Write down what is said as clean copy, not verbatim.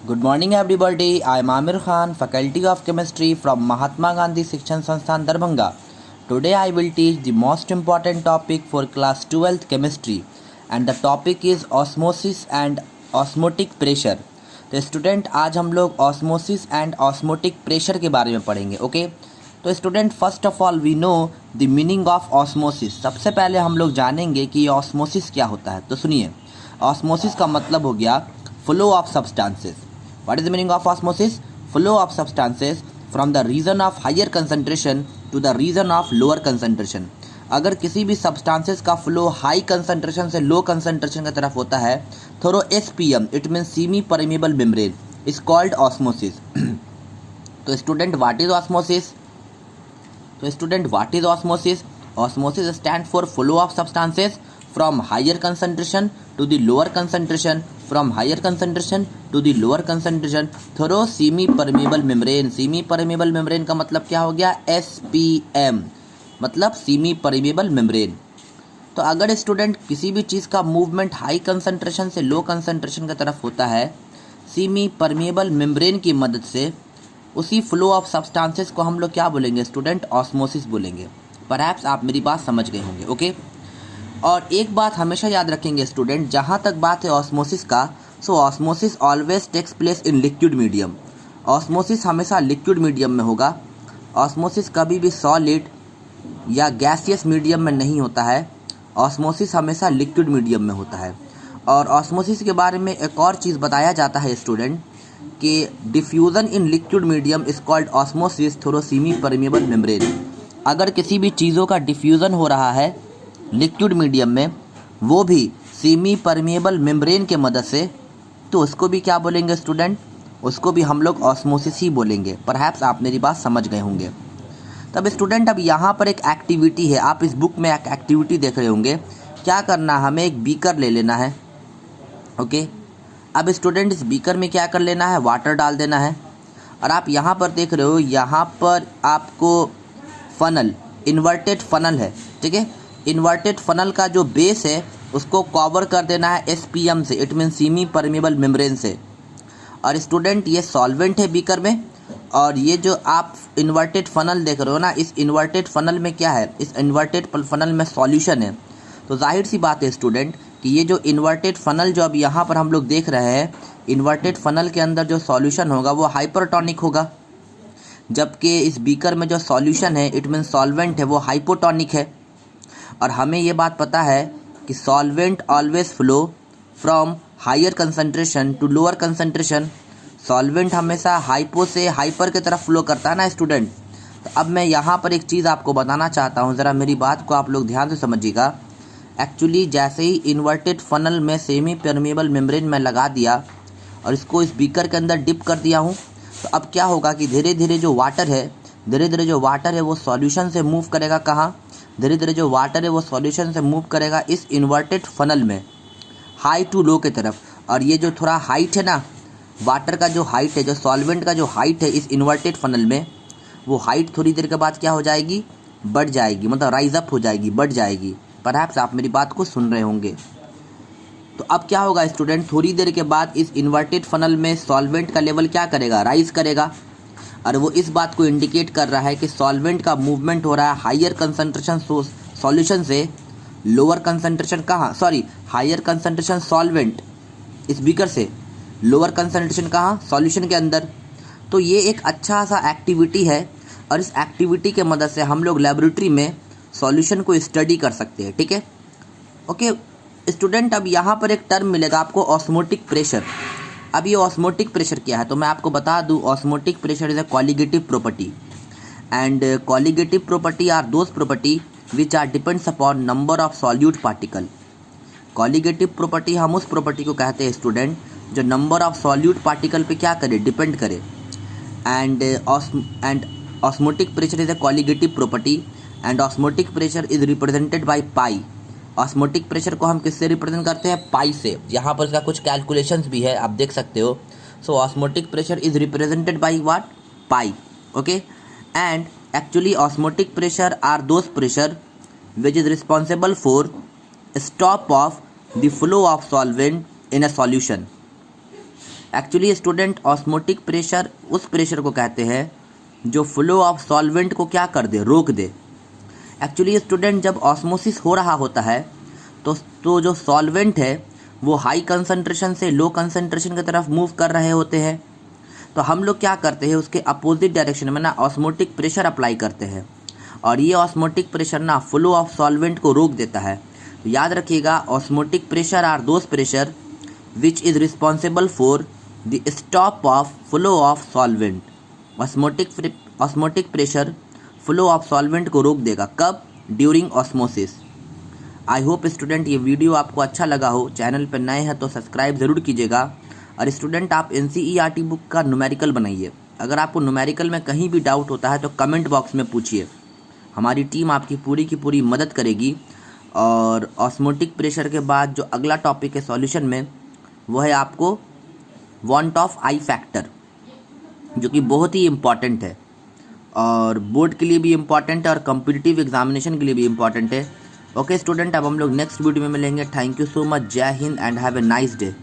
Good morning, everybody. I am Amir Khan, Faculty of Chemistry from Mahatma Gandhi Shikshan Sansthan Darbhanga. Today I will teach the most important topic for class 12th chemistry, and the topic is osmosis and osmotic pressure. तो student आज हम लोग osmosis and osmotic pressure के बारे में पढ़ेंगे. Okay तो student first of all we know the meaning of osmosis. सबसे पहले हम लोग जानेंगे कि ये ऑस्मोसिस क्या होता है. तो सुनिए, ऑस्मोसिस का मतलब हो गया flow of substances. What is the meaning of osmosis? Flow of substances from the region of higher concentration to the region of lower concentration. अगर किसी भी सब्सटेंसेस का फ्लो हाई कंसंट्रेशन से लो कंसंट्रेशन की तरफ होता है through SPM, it mean semi permeable membrane, is called osmosis. तो student what is osmosis? Osmosis stand for flow of substances from higher concentration to the lower concentration, from higher concentration to the lower concentration through semi permeable membrane. semi permeable membrane का मतलब क्या हो गया? SPM मतलब semi permeable membrane. तो अगर student किसी भी चीज़ का मूवमेंट हाई कंसंट्रेशन से लो कंसंट्रेशन की तरफ होता है सीमी परमेबल मेम्ब्रेन की मदद से, उसी फ्लो ऑफ सब्सटेंसेस को हम लोग क्या बोलेंगे स्टूडेंट? ऑस्मोसिस बोलेंगे. परहैप्स आप मेरी बात समझ गए होंगे. ओके और एक बात हमेशा याद रखेंगे स्टूडेंट, जहाँ तक बात है ऑस्मोसिस का, so osmosis always takes place in liquid medium. Osmosis हमेशा लिक्विड मीडियम में होगा. ऑस्मोसिस कभी भी सॉलिड या गैसियस मीडियम में नहीं होता है. ऑस्मोसिस हमेशा लिक्विड मीडियम में होता है. और ऑस्मोसिस के बारे में एक और चीज़ बताया जाता है स्टूडेंट कि diffusion in liquid medium is called osmosis through semi permeable membrane. अगर किसी भी चीज़ों का डिफ्यूज़न हो रहा है लिक्विड मीडियम में, वो भी सेमी परमेबल मेम्ब्रेन के मदद से, तो उसको भी क्या बोलेंगे स्टूडेंट? उसको भी हम लोग ऑस्मोसिस ही बोलेंगे. परहैप्स आप मेरी बात समझ गए होंगे. तब स्टूडेंट अब यहाँ पर एक एक्टिविटी है. आप इस बुक में एक एक्टिविटी देख रहे होंगे. क्या करना, हमें एक बीकर ले लेना है. ओके अब स्टूडेंट इस बीकर में क्या कर लेना है? वाटर डाल देना है. और आप यहाँ पर देख रहे हो, यहाँ पर आपको फनल, इन्वर्टेड फनल है. ठीक है, इन्वर्टेड फनल का जो बेस है उसको कवर कर देना है SPM से, it mean semi permeable membrane से. और स्टूडेंट ये सॉल्वेंट है बीकर में, और ये जो आप इन्वर्टेड फनल देख रहे हो ना, इस इन्वर्टेड फनल में क्या है? इस इन्वर्टेड फनल में सॉल्यूशन है. तो जाहिर सी बात है स्टूडेंट कि ये जो इन्वर्टेड फनल जो अब यहाँ पर हम लोग देख रहे हैं, इन्वर्टेड फनल के अंदर जो सॉल्यूशन होगा वो हाइपरटोनिक होगा, जबकि इस बीकर में जो सॉल्यूशन है इट मीन सॉल्वेंट है वो हाइपोटोनिक है. और हमें ये बात पता है कि solvent always flow from higher concentration to lower concentration. Solvent हमेशा हाइपो से हाइपर की तरफ फ्लो करता है ना स्टूडेंट. तो अब मैं यहाँ पर एक चीज़ आपको बताना चाहता हूँ, ज़रा मेरी बात को आप लोग ध्यान से समझिएगा. एक्चुअली जैसे ही इन्वर्टेड फनल में सेमी परमेबल मेम्ब्रेन में लगा दिया और इसको इस बीकर के अंदर डिप कर दिया हूँ, तो अब क्या होगा कि धीरे धीरे जो वाटर है वो सॉल्यूशन से मूव करेगा. कहाँ? धीरे धीरे जो वाटर है वो सॉल्यूशन से मूव करेगा इस इन्वर्टेड फनल में हाई टू लो की तरफ. और ये जो थोड़ा हाइट है ना, वाटर का जो हाइट है, जो सॉल्वेंट का जो हाइट है इस इन्वर्टेड फनल में, वो हाइट थोड़ी देर के बाद क्या हो जाएगी? बढ़ जाएगी, मतलब राइज अप हो जाएगी, बढ़ जाएगी. परहैप्स आप मेरी बात को सुन रहे होंगे. तो अब क्या होगा स्टूडेंट? थोड़ी देर के बाद इस इन्वर्टेड फनल में सॉल्वेंट का लेवल क्या करेगा? राइज करेगा. और वो इस बात को इंडिकेट कर रहा है कि सॉल्वेंट का मूवमेंट हो रहा है हायर कंसंट्रेशन सॉल्यूशन से लोअर कंसंट्रेशन. कहाँ? सॉरी, हायर कंसंट्रेशन सॉल्वेंट इस बीकर से, लोअर कंसंट्रेशन कहाँ? सॉल्यूशन के अंदर. तो ये एक अच्छा सा एक्टिविटी है, और इस एक्टिविटी के मदद से हम लोग लेबोरेटरी में सॉल्यूशन को स्टडी कर सकते हैं. ठीक है. ओके स्टूडेंट, अब यहाँ पर एक टर्म मिलेगा आपको, ऑस्मोटिक प्रेशर. अब ये ऑस्मोटिक प्रेशर क्या है तो मैं आपको बता दूं. Osmotic pressure is a colligative property, and colligative property are those property which are depends upon number of solute particle. Colligative property हम उस प्रॉपर्टी को कहते हैं स्टूडेंट जो नंबर ऑफ सॉल्यूट पार्टिकल पे क्या करे? डिपेंड करे. And osmotic pressure is a colligative property, and osmotic pressure is represented by pi. Osmotic pressure को हम किससे रिप्रेजेंट करते हैं? पाई से. यहाँ पर इसका कुछ कैलकुलेशंस भी है, आप देख सकते हो. So osmotic pressure is represented by what? Pi. Okay and actually osmotic pressure are those pressure which is responsible for stop of the flow of solvent in a solution. Actually student osmotic pressure उस pressure को कहते हैं जो flow of solvent को क्या कर दे, रोक दे। Actually student जब ऑस्मोसिस हो रहा होता है तो जो सॉल्वेंट है वो हाई कंसंट्रेशन से लो कंसंट्रेशन की तरफ मूव कर रहे होते हैं। तो हम लोग क्या करते हैं, उसके अपोजिट डायरेक्शन में ना ऑस्मोटिक प्रेशर अप्लाई करते हैं और ये ऑस्मोटिक प्रेशर ना फ्लो ऑफ सॉल्वेंट को रोक देता है। तो याद रखिएगा, osmotic pressure are those pressure which is responsible for the stop of flow of solvent. Osmotic pressure flow of solvent को रोक देगा, कब? During osmosis. I hope student ये वीडियो आपको अच्छा लगा हो। चैनल पर नए हैं तो सब्सक्राइब ज़रूर कीजिएगा। और स्टूडेंट आप NCERT बुक का न्यूमेरिकल बनाइए। अगर आपको न्यूमेरिकल में कहीं भी डाउट होता है तो कमेंट बॉक्स में पूछिए, हमारी टीम आपकी पूरी की पूरी मदद करेगी। और ऑस्मोटिक प्रेशर के बाद जो अगला टॉपिक है सॉल्यूशन में, वो है आपको वांट ऑफ आई फैक्टर, जो कि बहुत ही इम्पॉर्टेंट है और बोर्ड के लिए भी इम्पॉर्टेंट है और कॉम्पिटिटिव एग्जामिनेशन के लिए भी इम्पॉर्टेंट है। ओके स्टूडेंट, अब हम लोग नेक्स्ट वीडियो में मिलेंगे। Thank you so much. Jai Hind and have a nice day.